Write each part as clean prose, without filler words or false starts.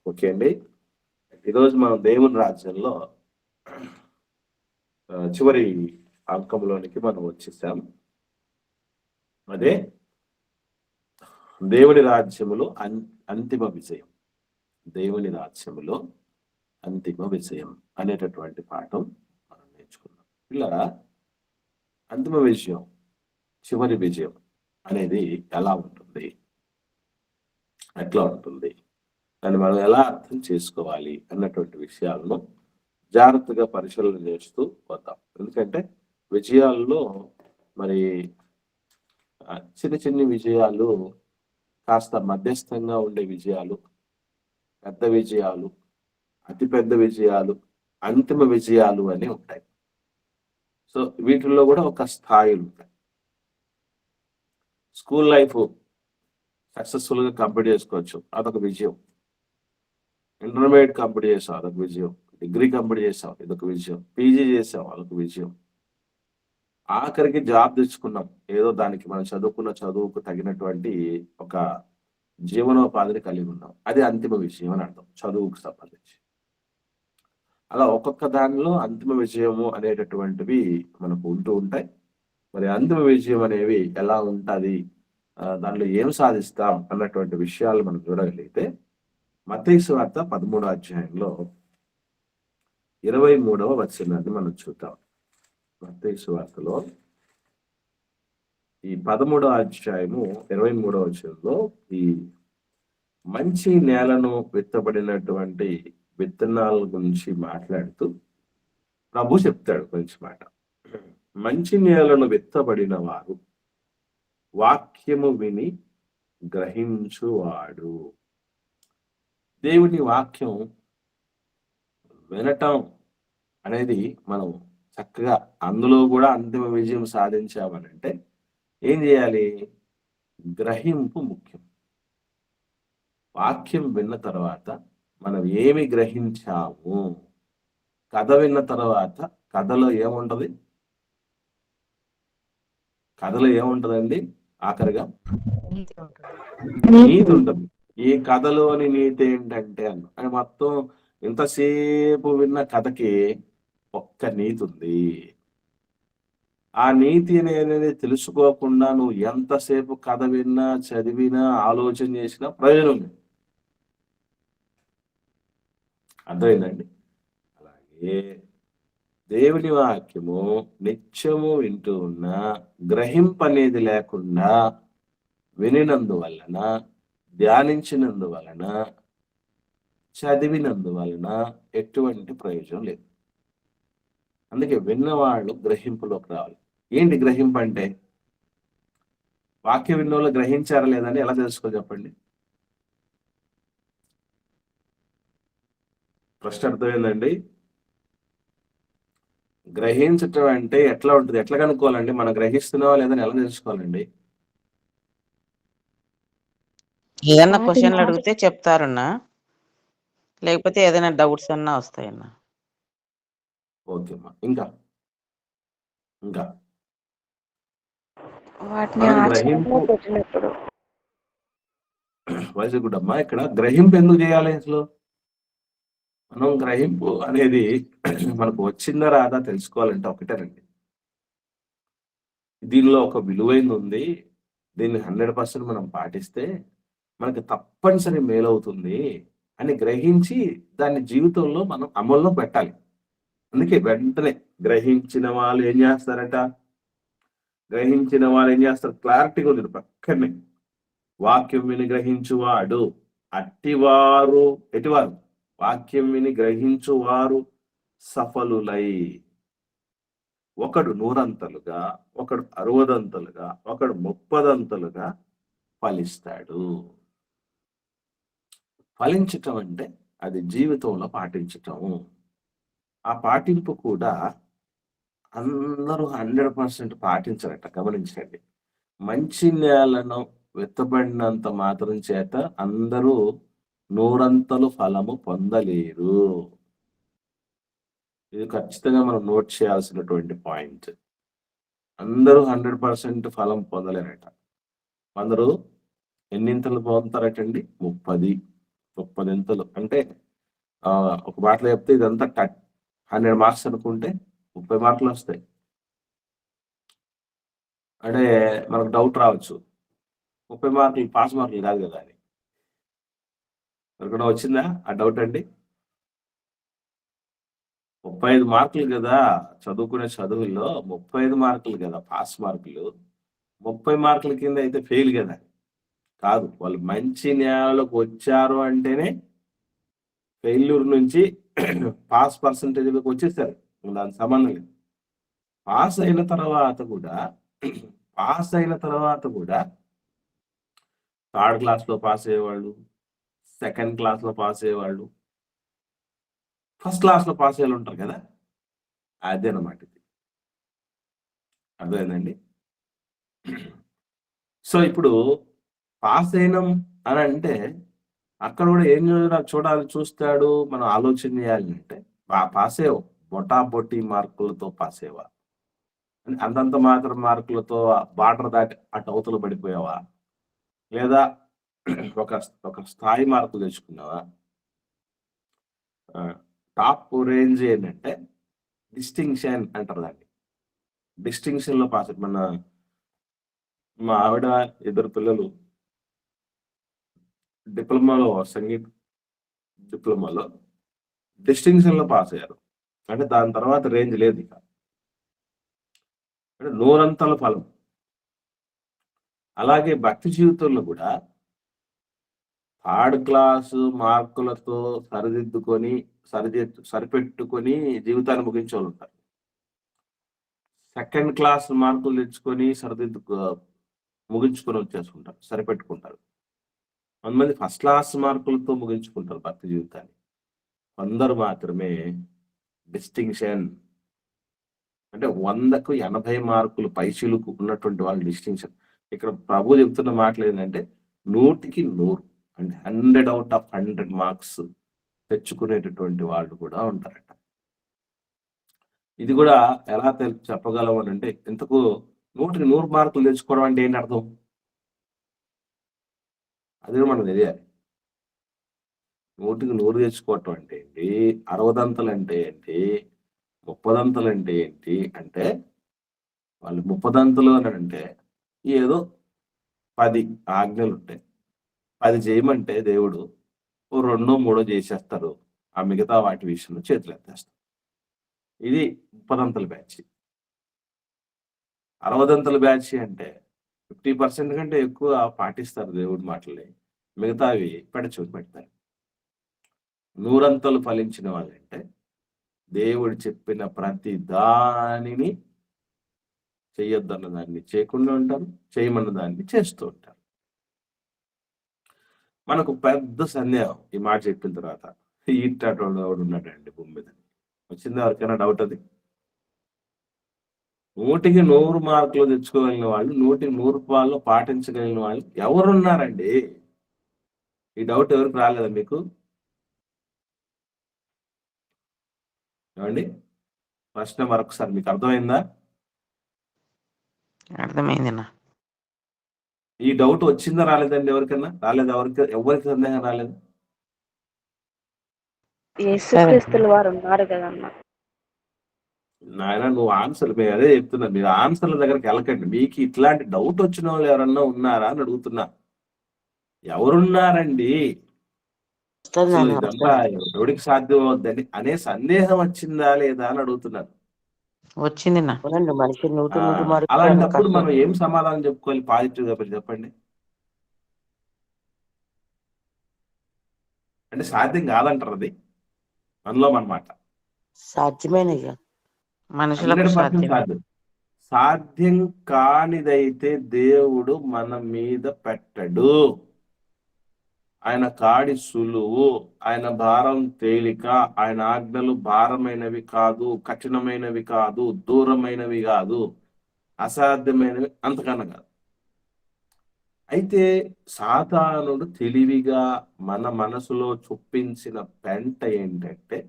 Okay అండి. ఈరోజు మనం దేవుని రాజ్యంలో చివరి అంకంలోనికి మనం వచ్చేసాం. అదే దేవుని రాజ్యములో అంతిమ విజయం. దేవుని రాజ్యములో అంతిమ విజయం అనేటటువంటి పాఠం మనం నేర్చుకున్నాం. పిల్లరా, అంతిమ విజయం, చివరి విజయం అనేది ఎలా ఉంటుంది, ఎట్లా ఉంటుంది, దాన్ని మనం ఎలా అర్థం చేసుకోవాలి అన్నటువంటి విషయాలను జాగ్రత్తగా పరిశీలన చేస్తూ పోతాం. ఎందుకంటే విజయాల్లో మరి చిన్న చిన్ని విజయాలు, కాస్త మధ్యస్థంగా ఉండే విజయాలు, పెద్ద విజయాలు, అతిపెద్ద విజయాలు, అంతిమ విజయాలు అని ఉంటాయి. సో వీటిల్లో కూడా ఒక స్థాయిలు ఉంటాయి. స్కూల్ లైఫ్ సక్సెస్ఫుల్ గా కంప్లీట్ చేసుకోవచ్చు, అదొక విజయం. ఇంటర్మీడియట్ కంప్లీట్ చేసావు, అదొక విజయం. డిగ్రీ కంప్లీట్ చేసావు, ఇదొక విజయం. పీజీ చేసావు, అదొక విజయం. ఆఖరికి జాబ్ తెచ్చుకున్నాం, ఏదో దానికి మనం చదువుకున్న చదువుకు తగినటువంటి ఒక జీవనోపాధిని కలిగి ఉన్నాం, అది అంతిమ విజయం అని అర్థం చదువుకు సంబంధించి. అలా ఒక్కొక్క దానిలో అంతిమ విజయము అనేటటువంటివి మనకు ఉంటూ ఉంటాయి. మరి అంతిమ విజయం అనేవి ఎలా ఉంటుంది, దానిలో ఏం సాధిస్తాం అన్నటువంటి విషయాలు మనం చూడగలిగితే మత్తయి సువార్త 13వ అధ్యాయంలో 23వ వచనాన్ని మనం చూద్దాం. మత్తయి సువార్తలో ఈ 13వ అధ్యాయము 23వ వచనంలో ఈ మంచి నేలను విత్తబడినటువంటి విత్తనాల గురించి మాట్లాడుతూ ప్రభు చెప్తాడు మంచి మాట. మంచి నేలను విత్తబడిన వారు వాక్యము విని గ్రహించువాడు. దేవుని వాక్యం వినటం అనేది మనం చక్కగా అందులో కూడా అంతిమ విజయం సాధించామనంటే ఏం చేయాలి? గ్రహింపు ముఖ్యం. వాక్యం విన్న తర్వాత మనం ఏమి గ్రహించాము, కథ విన్న తర్వాత కథలో ఏముంటది? కథలో ఏముంటదండి? ఆఖరిగా నీతి ఉంటుంది. ఈ కథలోని నీతి ఏంటంటే అని మొత్తం ఇంతసేపు విన్న కథకి ఒక్క నీతి ఉంది. ఆ నీతి అనేది తెలుసుకోకుండా నువ్వు ఎంతసేపు కథ విన్నా, చదివినా, ఆలోచన చేసినా ప్రయోజనం లేదు. అర్థమైందండి? అలాగే దేవుని వాక్యము నిత్యము వింటూ ఉన్నా గ్రహింపనేది లేకుండా వినినందువలన, ధ్యానించినందువలన, చదివినందువలన ఎటువంటి ప్రయోజనం లేదు. అందుకే విన్నవాళ్ళు గ్రహింపులోకి రావాలి. ఏంటి గ్రహింపు అంటే? వాక్య విన్నోళ్ళు గ్రహించారా లేదని ఎలా తెలుసుకో చెప్పండి? ప్రశ్న అర్థమైందండి? గ్రహించటం అంటే ఎట్లా ఉంటుంది, ఎట్లా కనుక్కోవాలండి? మనం గ్రహిస్తున్నావా లేదని ఎలా తెలుసుకోవాలండి? ఏదన్నా క్వశ్చన్లు అడిగితే చెప్తారన్నా, లేకపోతే ఏదైనా డౌట్స్ అన్నా వస్తాయన్నా. ఓకే అమ్మా. ఇంకా ఇంకా వైస్ గుడ్ అమ్మా. ఇక్కడ గ్రహింపు ఎందుకు చేయాలి అసలు? మనం గ్రహింపు అనేది మనకు వచ్చిందా రాదా తెలుసుకోవాలంటే ఒకటేనండి, దీనిలో ఒక విలువైంది ఉంది, దీన్ని 100% మనం పాటిస్తే మనకి తప్పనిసరి మేలవుతుంది అని గ్రహించి దాన్ని జీవితంలో మనం అమల్లో పెట్టాలి. అందుకే వెంటనే గ్రహించిన వాళ్ళు ఏం చేస్తారట? గ్రహించిన వాళ్ళు ఏం చేస్తారు? క్లారిటీగా ఉంది పక్కనే. వాక్యం విని గ్రహించువాడు అట్టివారు, ఎటివారు? వాక్యం విని గ్రహించువారు సఫలులై, ఒకడు 100 ఒకడు 60 ఒకడు 30 ఫలిస్తాడు. ఫలించటం అంటే అది జీవితంలో పాటించటం. ఆ పాటింపు కూడా అందరూ 100% పాటించరట, గమనించండి. మంచి నేలను విత్తబడినంత మాత్రం చేత అందరూ 100 ఫలము పొందలేరు. ఇది ఖచ్చితంగా మనం నోట్ చేయాల్సినటువంటి పాయింట్. అందరూ 100% ఫలం పొందలేరట. అందరూ ఎన్నింతలు పొందుతారటండి? 30, 30 అంటే ఒక మాటలో చెప్తే ఇదంతా 100 మార్క్స్ అనుకుంటే 30 మార్కులు వస్తాయి. అంటే మనకు డౌట్ రావచ్చు, 30 మార్కులు పాస్ మార్కులు కాదు కదా అని. ఎవరికైనా వచ్చిందా ఆ డౌట్ అండి? 35 మార్కులు కదా చదువుకునే చదువుల్లో, 35 మార్కులు కదా పాస్ మార్కులు. 30 మార్కుల కింద అయితే ఫెయిల్ కదా. కాదు, వాళ్ళు మంచి నేలలోకి వచ్చారు అంటేనే ఫెయిల్యూర్ నుంచి పాస్ పర్సంటేజ్లోకి వచ్చేసారు. దానికి సంబంధం లేదు. పాస్ అయిన తర్వాత కూడా థర్డ్ క్లాస్లో పాస్ అయ్యేవాళ్ళు, సెకండ్ క్లాస్లో పాస్ అయ్యేవాళ్ళు, ఫస్ట్ క్లాస్లో పాస్ అయ్యేవాళ్ళు ఉంటారు కదా. అదేనమాట ఇది. అర్థమైందండి? సో ఇప్పుడు పాస్ అయినాం అని అంటే అక్కడ కూడా ఏం చూస్తాడు, మనం ఆలోచన చేయాలి అంటే పాస్ అయ్యావు, బొటాబొట్టి మార్కులతో పాస్ అయ్యేవా, అంతంత మాత్రం మార్కులతో బార్డర్ దాటి అటు అవతల పడిపోయావా, లేదా ఒక స్థాయి మార్కులు తెచ్చుకున్నావా? టాప్ రేంజ్ ఏంటంటే డిస్టింక్షన్ అంటారు దాన్ని. డిస్టింక్షన్ లో పాస్. మా ఆవిడ 2 పిల్లలు సంగీత డిప్లొమాలో డిస్టింక్షన్ లో పాస్ అయ్యారు. అంటే దాని తర్వాత రేంజ్ లేదు ఇక. అంటే 100 అంతల ఫలం. అలాగే భక్తి జీవితంలో కూడా థర్డ్ క్లాసు మార్కులతో సరిపెట్టుకొని జీవితాన్ని ముగించే వాళ్ళు ఉంటారు. సెకండ్ క్లాస్ మార్కులు తెచ్చుకొని ముగించుకొని వచ్చేసుకుంటారు, సరిపెట్టుకుంటారు. కొంతమంది ఫస్ట్ క్లాస్ మార్కులతో ముగించుకుంటారు భక్తి జీవితాన్ని. కొందరు మాత్రమే డిస్టింక్షన్, అంటే 100కు 80 మార్కులు పైచిలుకు ఉన్నటువంటి వాళ్ళు డిస్టింక్షన్. ఇక్కడ ప్రభు చెప్తున్న మాటలు ఏంటంటే 100కి 100 అంటే 100 అవుట్ ఆఫ్ 100 మార్క్స్ తెచ్చుకునేటటువంటి వాళ్ళు కూడా ఉంటారట. ఇది కూడా ఎలా చెప్పగలం అని అంటే, ఇంతకు 100కి 100 మార్కులు తెచ్చుకోవడం అంటే ఏంటి అర్థం? అది మనకు తెలియాలి. 100కి 100 తెచ్చుకోవటం అంటే ఏంటి, 60 అంటే ఏంటి, 30 అంటే ఏంటి అంటే, వాళ్ళు 30 అని అంటే ఏదో 10 ఆజ్ఞలు ఉంటాయి. 10 చేయమంటే దేవుడు 2 3 చేసేస్తారు. ఆ మిగతా వాటి విషయంలో చేతులు ఎత్తేస్తారు. ఇది 30 బ్యాచ్. 60 బ్యాచ్ అంటే 50% కంటే ఎక్కువ పాటిస్తారు దేవుడి మాటల్ని, మిగతావి పెడచూరు పెడతారు. 100 ఫలించిన వాళ్ళంటే దేవుడు చెప్పిన ప్రతి దానిని చెయ్యొద్దన్న దాన్ని చేయకుండా ఉంటారు, చేయమన్న దాన్ని చేస్తూ ఉంటారు. మనకు పెద్ద సందేహం ఈ మాట చెప్పిన తర్వాత, ఈటాటోడు ఉన్నాడండి భూమి మీద. వచ్చిందా ఎవరికైనా డౌట్? అది 100కి 100 మార్కులు తెచ్చుకోగలిగిన వాళ్ళు, 100కి 100 పాలు పాటించగలిగిన వాళ్ళు ఎవరున్నారండి? ఈ డౌట్ ఎవరికి రాలేదా మీకు? ఏమండి, ప్రశ్న మరొకసారి మీకు అర్థమైందా? అర్థమైందన్నా. ఈ డౌట్ వచ్చిందా రాలేదండి? ఎవరికన్నా రాలేదా? ఎవరికి సందేహం రాలేదు? యేసుక్రీస్తుల వారు ఉన్నారు కదన్నా. నాయన, నువ్వు ఆన్సర్, మీరు అదే చెప్తున్నా, మీరు ఆన్సర్ల దగ్గరికి వెళ్ళకండి. మీకు ఇట్లాంటి డౌట్ వచ్చిన వాళ్ళు ఎవరన్నా ఉన్నారా అని అడుగుతున్నా. ఎవరున్నారండి? అసలు ఇదంతా ఎవడికి సాధ్యం అవుద్దని అనే సందేహం వచ్చిందా లేదా అని అడుగుతున్నాను. వచ్చింది. అలాంటప్పుడు మనం ఏం సమాధానం చెప్పుకోవాలి పాజిటివ్ గా? చెప్పండి. అంటే సాధ్యం కాదంటారు అది మనలో అన్నమాట. సాధ్యమేనా? మనుషులకు సాధ్యం. సాధ్యం కానిదైతే దేవుడు మన మీద పెట్టడు. ఆయన కాడి సులువు, ఆయన భారం తేలిక, ఆయన ఆజ్ఞలు భారమైనవి కాదు, కఠినమైనవి కాదు, దూరమైనవి కాదు, అసాధ్యమైనవి అంతకన్నా కాదు. అయితే సాతానుడు తెలివిగా మన మనసులో చొప్పించిన పెంట ఏంటంటే,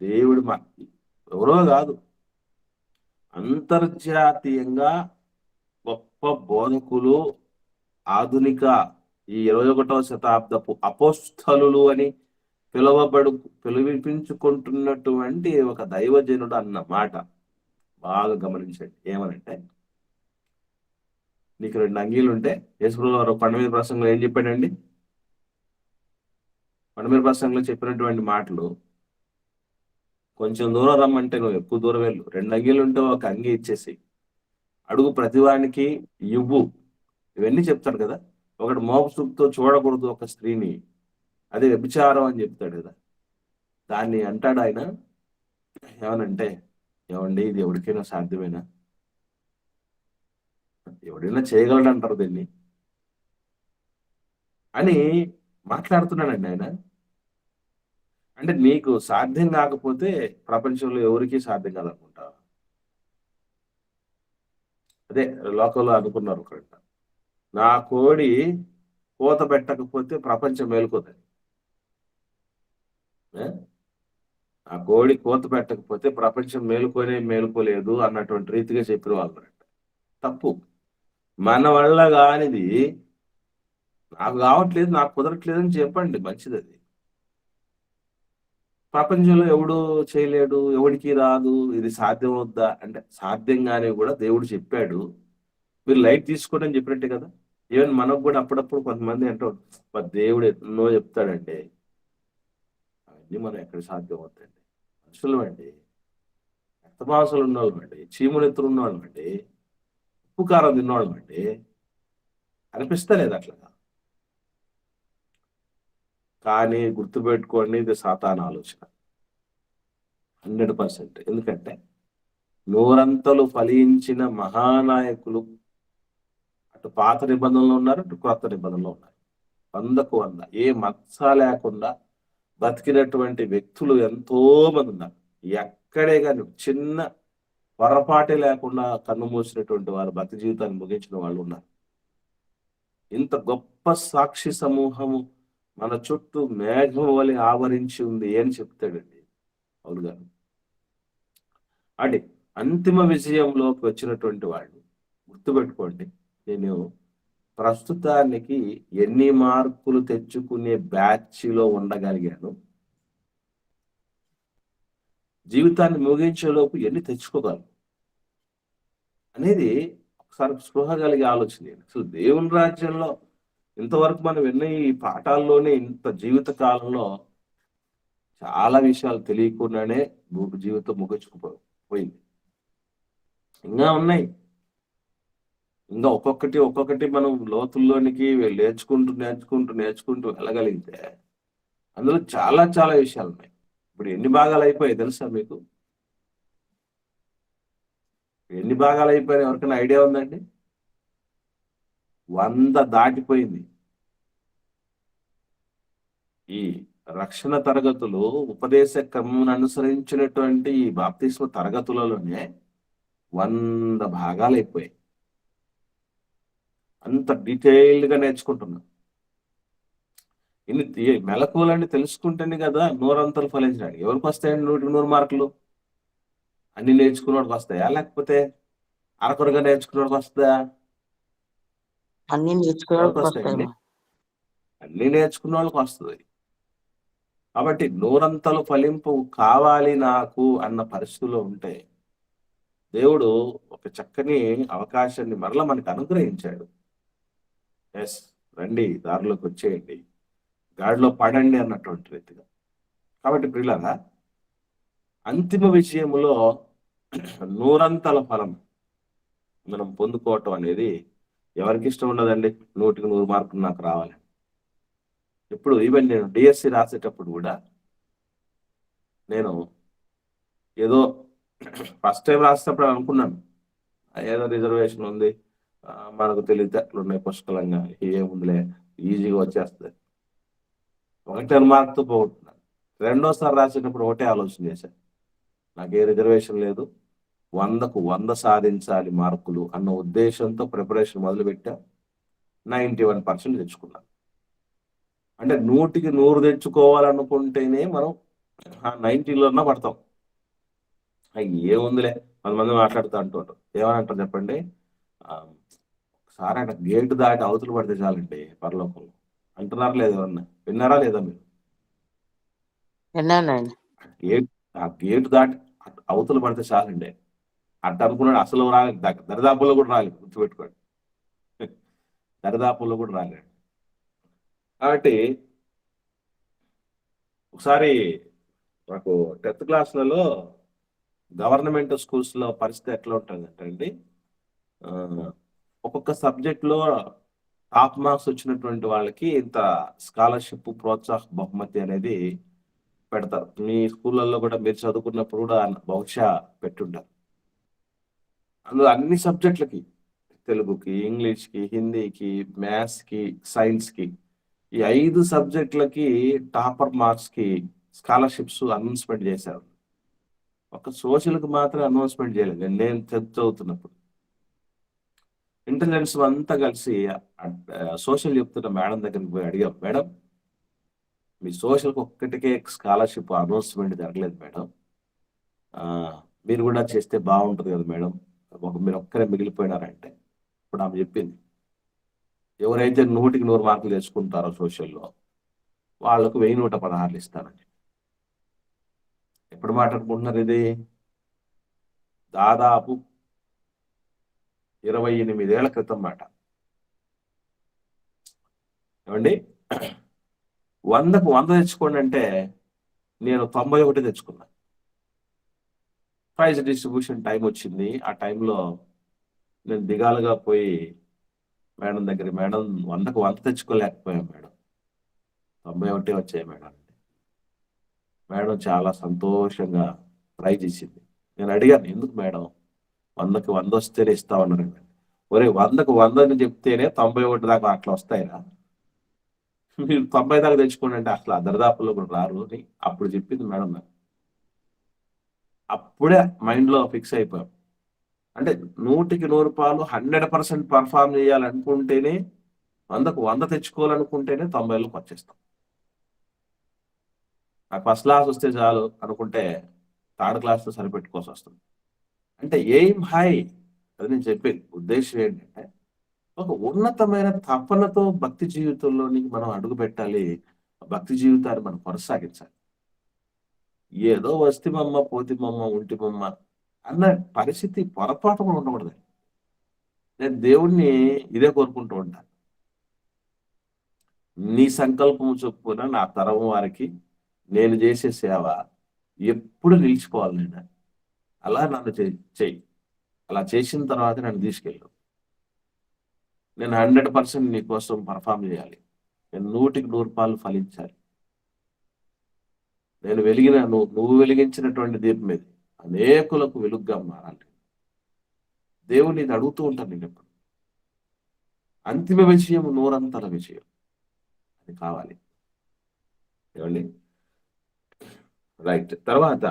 దేవుడు ఎవరో కాదు, అంతర్జాతీయంగా గొప్ప బోధకులు, ఆధునిక ఈ 21వ శతాబ్దపు అపోస్తలులు అని పిలువిపించుకుంటున్నటువంటి ఒక దైవజనుడు అన్న మాట బాగా గమనించండి. ఏమనంటే, నీకు 2 అంగీలు ఉంటే యేసుప్రభువు వారు కొండ మీద ప్రసంగంలో ఏం చెప్పాడండి? కొండ మీద ప్రసంగంలో చెప్పినటువంటి మాటలు, కొంచెం దూరం రమ్మంటే నువ్వు ఎక్కువ దూరం వెళ్ళు, 2 అంగీలు ఉంటే ఒక అంగీ ఇచ్చేసి, అడుగు ప్రతివానికి ఇవ్వు, ఇవన్నీ చెప్తాడు కదా. ఒకటి మోపు చూపుతో చూడకూడదు ఒక స్త్రీని, అది వ్యభిచారం అని చెప్తాడు కదా. దాన్ని అంటాడు ఆయన ఏమనంటే, ఏమండి ఇది ఎవరికైనా సాధ్యమేనా? ఎవడైనా చేయగలడు అంటారు దీన్ని అని మాట్లాడుతున్నాడండి ఆయన. అంటే నీకు సాధ్యం కాకపోతే ప్రపంచంలో ఎవరికీ సాధ్యం కాదనుకుంటా. అదే లోకంలో అనుకున్నారు ఒకట, నా కోడి కోత పెట్టకపోతే ప్రపంచం మేలుకోదని. ఆ కోడి కోత పెట్టకపోతే ప్రపంచం మేలుకోలేదు అన్నటువంటి రీతిగా చెప్పిన వాళ్ళు. తప్పు. మన వల్ల కానిది నాకు కావట్లేదు, నాకు కుదరట్లేదు అని చెప్పండి, మంచిది. అది ప్రపంచంలో ఎవడు చేయలేడు, ఎవడికి రాదు, ఇది సాధ్యం అవుద్దా అంటే సాధ్యంగానే కూడా దేవుడు చెప్పాడు, మీరు లైట్ తీసుకోండి అని చెప్పినట్టే కదా. ఈవెన్ మనకు కూడా అప్పుడప్పుడు కొంతమంది అంటారు, దేవుడు ఎన్నో చెప్తాడండి, అవన్నీ మనం ఎక్కడ సాధ్యం అవుతాయండి? మనుషులు అండి, రక్తమాంసాలు ఉన్నవాళ్ళం అండి, చీమునెత్తులు ఉన్నవాళ్ళం అండి, ఉప్పు కారం తిన్నవాళ్ళం అండి, అనిపిస్తలేదు అట్లా. కానీ గుర్తుపెట్టుకోండి, ఇది సాతాను ఆలోచన 100%. ఎందుకంటే నూరంతలు ఫలించిన మహానాయకులు అటు పాత నిబంధనలో ఉన్నారు, అటు కొత్త నిబంధనలో ఉన్నారు. 100కు 100 ఏ మచ్చ లేకుండా బతికినటువంటి వ్యక్తులు ఎంతో మంది ఉన్నారు. ఎక్కడే కానీ చిన్న పొరపాటే లేకుండా కన్ను మూసినటువంటి వారు బతికి జీవితాన్ని ముగించిన వాళ్ళు ఉన్నారు. ఇంత గొప్ప సాక్షి సమూహము మన చుట్టూ మేఘం వలె ఆవరించి ఉంది అని చెప్తాడండి పౌలు గారు. అంటే అంతిమ విజయంలోకి వచ్చినటువంటి వాళ్ళు గుర్తుపెట్టుకోండి, నేను ప్రస్తుతానికి ఎన్ని మార్కులు తెచ్చుకునే బ్యాచ్లో ఉండగలిగాను, జీవితాన్ని ముగించేలోపు ఎన్ని తెచ్చుకోగలను అనేది ఒకసారి స్పృహ కలిగే ఆలోచన. అసలు దేవుని రాజ్యంలో ఇంతవరకు మనం విన్న ఈ పాఠాల్లోనే ఇంత జీవిత కాలంలో చాలా విషయాలు తెలియకుండానే జీవితం ముగించుకుపోయింది. ఇంకా ఉన్నాయి, ఇంకా ఒక్కొక్కటి మనం లోతుల్లోనికి నేర్చుకుంటూ వెళ్ళగలిగితే అందులో చాలా చాలా విషయాలు ఉన్నాయి. ఇప్పుడు ఎన్ని భాగాలు అయిపోయాయి తెలుసా మీకు? ఎన్ని భాగాలు అయిపోయాయి ఎవరికైనా ఐడియా ఉందండి? 100 దాటిపోయింది. ఈ రక్షణ తరగతులు, ఉపదేశ క్రమం అనుసరించినటువంటి ఈ బాప్తిస్మ తరగతులలోనే 100 భాగాలు అయిపోయాయి. అంత డీటెయిల్డ్గా నేర్చుకుంటున్నాం. ఇన్ని మెలకువలన్నీ తెలుసుకుంటేనే కదా నూరంతలు ఫలించడానికి. ఎవరికి వస్తాయండి 100కి 100 మార్కులు? అన్ని నేర్చుకున్నవాడికి వస్తాయా, లేకపోతే అరకొరగా నేర్చుకున్నవాడికి వస్తుందా? అన్ని ఎవరికి వస్తాయండి? అన్ని నేర్చుకున్న వాళ్ళకి వస్తుంది. కాబట్టి 100 ఫలింపు కావాలి నాకు అన్న పరిస్థితిలో ఉంటే దేవుడు ఒక చక్కని అవకాశాన్ని మరలా మనకు అనుగ్రహించాడు. ఎస్, రండి, దారిలోకి వచ్చేయండి, గాడిలో పడండి అన్నటువంటి రీతిగా. కాబట్టి ప్రియులారా, అంతిమ విషయంలో 100 ఫలం మనం పొందుకోవటం అనేది ఎవరికి ఇష్టం ఉండదండి? 100కి 100 మార్కులు నాకు రావాలి. ఇప్పుడు ఈవెన్ నేను డిఎస్సి రాసేటప్పుడు కూడా నేను ఏదో ఫస్ట్ టైం రాసేటప్పుడు అనుకున్నాను, ఏదో రిజర్వేషన్ ఉంది, మనకు తెలివితేటలు ఉన్నాయి పుష్కలంగా, ఏముందిలే ఈజీగా వచ్చేస్తుంది, 1 మార్కుతో పోగొట్టున్నాను. రెండోసారి రాసేటప్పుడు ఒకటే ఆలోచన చేశాను, నాకు ఏ రిజర్వేషన్ లేదు, 100కు 100 సాధించాలి మార్కులు అన్న ఉద్దేశంతో ప్రిపరేషన్ మొదలుపెట్టా. 91% తెచ్చుకున్నాను. అంటే 100కి 100 తెచ్చుకోవాలనుకుంటేనే మనం 90లోనే పడతాం. ఏముందిలే, 10 మంది మాట్లాడుతూ అంటారు, ఏమని అంటారు చెప్పండి? ఒకసారి గేటు దాటి అవతలు పడితే చాలండి పరలోకంలో. అంటున్నారా లేదా ఎవరన్నా? విన్నారా లేదా మీరు? విన్నానండి. ఆ గేట్ దాటి అవతల పడితే చాలండి. అట్ట అనుకున్నాడు అసలు రాలేదు, దరిదాపుల్లో కూడా రాలేదు, గుర్తుపెట్టుకోండి. దరిదాపుల్లో కూడా రాలేడు. కాబట్టి ఒకసారి నాకు 10th క్లాస్లలో గవర్నమెంట్ స్కూల్స్లో పరిస్థితి ఎట్లా ఉంటుందంటే అండి, ఒక్కొక్క సబ్జెక్ట్లో టాప్ మార్క్స్ వచ్చినటువంటి వాళ్ళకి ఇంత స్కాలర్షిప్ ప్రోత్సాహ బహుమతి అనేది పెడతారు. మీ స్కూళ్ళల్లో కూడా మీరు చదువుకున్నప్పుడు కూడా బహుశా పెట్టుంటారు. అందులో అన్ని సబ్జెక్టులకి, తెలుగుకి, ఇంగ్లీష్కి, హిందీకి, మ్యాథ్స్కి, సైన్స్కి, ఈ 5 సబ్జెక్టులకి టాపర్ మార్క్స్కి స్కాలర్షిప్స్ అనౌన్స్మెంట్ చేశారు. ఒక సోషల్కి మాత్రం అనౌన్స్మెంట్ చేయలేదు. నేను చదువుతున్నప్పుడు ఇంటెలిజెన్స్ అంతా కలిసి సోషల్ చెప్తున్న మేడం దగ్గరికి పోయి అడిగాం, మేడం మీ సోషల్కి ఒక్కటికే స్కాలర్షిప్ అనౌన్స్మెంట్ జరగలేదు మేడం, మీరు కూడా చేస్తే బాగుంటుంది కదా మేడం, మీరు ఒక్కరే మిగిలిపోయినారంటే ఇప్పుడు ఆమె చెప్పింది, ఎవరైతే 100కి 100 మార్కులు తెచ్చుకుంటారో సోషల్లో వాళ్ళకు 1116 ఇస్తానని. ఎప్పుడు మాట్లాడుకుంటున్నారు ఇది? దాదాపు 28 ఏళ్ల క్రితం మాట. ఏమండి, 100కు 100 తెచ్చుకోండి అంటే నేను 91 తెచ్చుకున్నా. ప్రైజ్ డిస్ట్రిబ్యూషన్ టైం వచ్చింది. ఆ టైంలో నేను దిగాలుగా పోయి మేడం దగ్గర, మేడం 100కు 100 తెచ్చుకోలేకపోయాం మేడం, 91 వచ్చాయి మేడం. మేడం చాలా సంతోషంగా ప్రైజ్ ఇచ్చింది. నేను అడిగాను, ఎందుకు మేడం 100కి 100 వస్తేనే ఇస్తామన్నారు. ఒరే 100కు 100 అని చెప్తేనే 91 దాకా అట్లా వస్తాయిరా, మీరు 90 దాకా తెచ్చుకోండి అంటే అసలు దరిదాపుల్లో కూడా రారు అని అప్పుడు చెప్పింది మేడం నాకు. అప్పుడే మైండ్లో ఫిక్స్ అయిపోయాం. అంటే 100కి 100 రూపాయలు 100% పర్ఫామ్ చేయాలనుకుంటేనే, 100కు 100 తెచ్చుకోవాలనుకుంటేనే 90లకు వచ్చేస్తాం. నాకు ఫస్ట్ క్లాస్ వస్తే చాలు అనుకుంటే 3rd క్లాస్తో సరిపెట్టుకోవాల్సి వస్తుంది. అంటే ఎయిమ్ హై, అది నేను చెప్పే ఉద్దేశం ఏంటంటే, ఒక ఉన్నతమైన తపనతో భక్తి జీవితంలోనికి మనం అడుగు పెట్టాలి. భక్తి జీవితాన్ని మనం కొనసాగించాలి. ఏదో వస్తిమమ్మ, పోతిమమ్మ, ఉంటిమమ్మ అన్న పరిస్థితి పొరపాటు కూడా ఉండకూడదు. నేను దేవుణ్ణి ఇదే కోరుకుంటూ ఉంటాను, నీ సంకల్పము చొప్పున నా తరం వారికి నేను చేసే సేవ ఎప్పుడు నిలిచిపోవాలి. నేను అలా నన్ను చెయ్యి, అలా చేసిన తర్వాత నన్ను తీసుకెళ్ళు. నేను 100% నీ కోసం పర్ఫామ్ చేయాలి. నేను 100కి 100 రూపాయలు ఫలించాలి. నేను నువ్వు వెలిగించినటువంటి దీపం మీద అనేకులకు వెలుగుగా మారాలి. దేవుని ఇది అడుగుతూ ఉంటాను నేను ఎప్పుడు. అంతిమ విజయం 100 విజయం, అది కావాలి. ఏమండి, రైట్. తర్వాత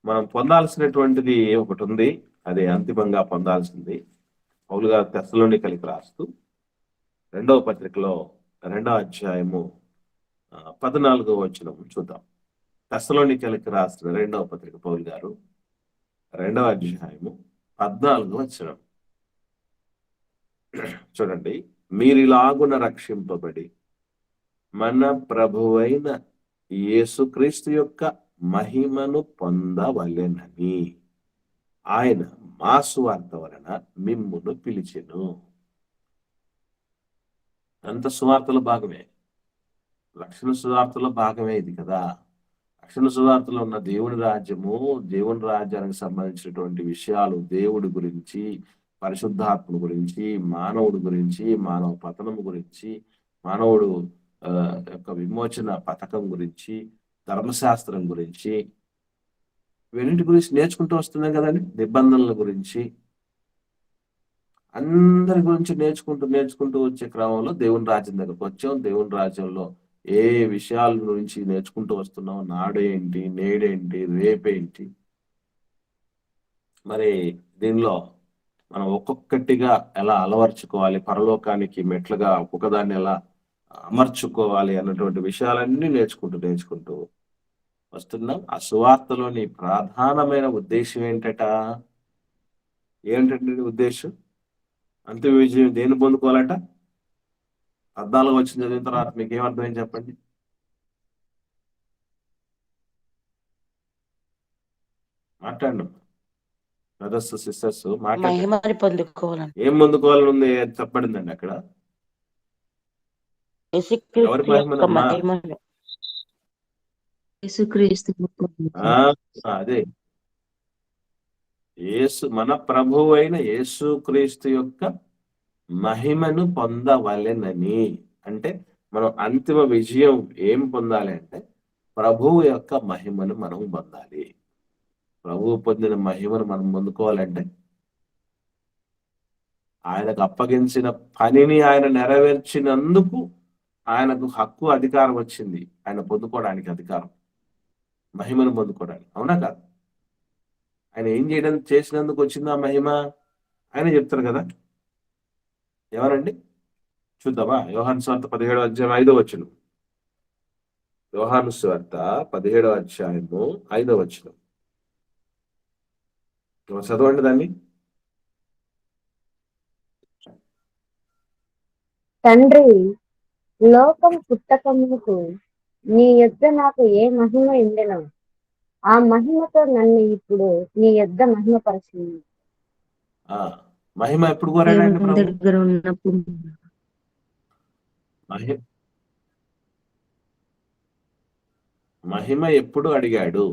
మనం పొందాల్సినటువంటిది ఒకటి ఉంది, అది అంతిమంగా పొందాల్సింది. పౌలు గారు తెస్సలోనికీయులకు రాస్తూ 2వ పత్రికలో 2వ అధ్యాయము 14వ వచనం చూద్దాం. తెస్సలోనికీయులకు రాసిన 2వ పత్రిక పౌలు గారు 2వ అధ్యాయము 14వ వచనం చూడండి. మీరిలాగున రక్షింపబడి మన ప్రభువైన యేసుక్రీస్తు యొక్క మహిమను పొందవలెనని ఆయన మా సువార్త వలన మిమ్మును పిలిచెను. అంత సువార్తల భాగమే, రక్షణ సువార్తలో భాగమే ఇది కదా. రక్షణ సువార్తలో ఉన్న దేవుని రాజ్యము, దేవుని రాజ్యానికి సంబంధించినటువంటి విషయాలు, దేవుడి గురించి, పరిశుద్ధాత్మ గురించి, మానవుడి గురించి, మానవ పతనము గురించి, మానవుడు యొక్క విమోచన పథకం గురించి, ధర్మశాస్త్రం గురించి, వీటి గురించి నేర్చుకుంటూ వస్తున్నాం కదండి. నిబంధనల గురించి, అందరి గురించి నేర్చుకుంటూ వచ్చే క్రమంలో దేవుని రాజ్యం దగ్గరకు వచ్చాం. దేవుని రాజ్యంలో ఏ విషయాల గురించి నేర్చుకుంటూ వస్తున్నాం, నాడేంటి, నేడేంటి, రేపేంటి, మరి దీనిలో మనం ఒక్కొక్కటిగా ఎలా అలవర్చుకోవాలి, పరలోకానికి మెట్లుగా ఒక్కొక్కదాన్ని ఎలా అమర్చుకోవాలి అన్నటువంటి విషయాలన్నీ నేర్చుకుంటూ వస్తున్నాం. ఆ సువార్తలోని ప్రధానమైన ఉద్దేశం ఏంటంటే ఉద్దేశం, అంతిమ విజయం దేన్ని పొందుకోవాలట? 14వ వచనం చదివిన తర్వాత మీకు ఏమర్థమైంది చెప్పండి. మాట్లాడండి బ్రదర్స్ సిస్టర్స్, మాట్లాడండి. మహిమని పొందుకోవాలని ఏం పొందుకోవాలని ఉంది చెప్పబడిందండి అక్కడ? ఎవరి యేసుక్రీస్తు యొక్క మహిమనమ్మా? మహిమను యేసుక్రీస్తు అదే మన ప్రభువు అయిన యేసుక్రీస్తు యొక్క మహిమను పొందవలెనని. అంటే మనం అంతిమ విజయం ఏం పొందాలి అంటే ప్రభువు యొక్క మహిమను మనం పొందాలి. ప్రభువు పొందిన మహిమను మనం పొందుకోవాలంటే ఆయనకు అప్పగించిన పనిని ఆయన నెరవేర్చినందుకు ఆయనకు హక్కు, అధికారం వచ్చింది. ఆయన పొందుకోవడానికి అధికారం, మహిమను పొందుకోవడానికి. అవునా కాదు? ఆయన ఏం చేసినందుకు వచ్చింది ఆ మహిమ? ఆయన చెప్తారు కదా. ఎవరండి? చూద్దామా? యోహాను సువార్త 17వ అధ్యాయం 5వ వచనం. యోహాను సువార్త 17వ అధ్యాయము 5వ వచనం. చదవండి దాన్ని. తండ్రి, లోకం పుట్టకమునకు నీ యొద్ద నాకు ఏ మహిమ ఉండెనో ఆ మహిమతో నన్ను ఇప్పుడు నీ యొద్ద మహిమపరచింది. మహిమ ఎప్పుడు కోరాడండి ప్రభు? దగ్గర ఉన్నప్పుడు మహిమ ఎప్పుడు అడిగాడు?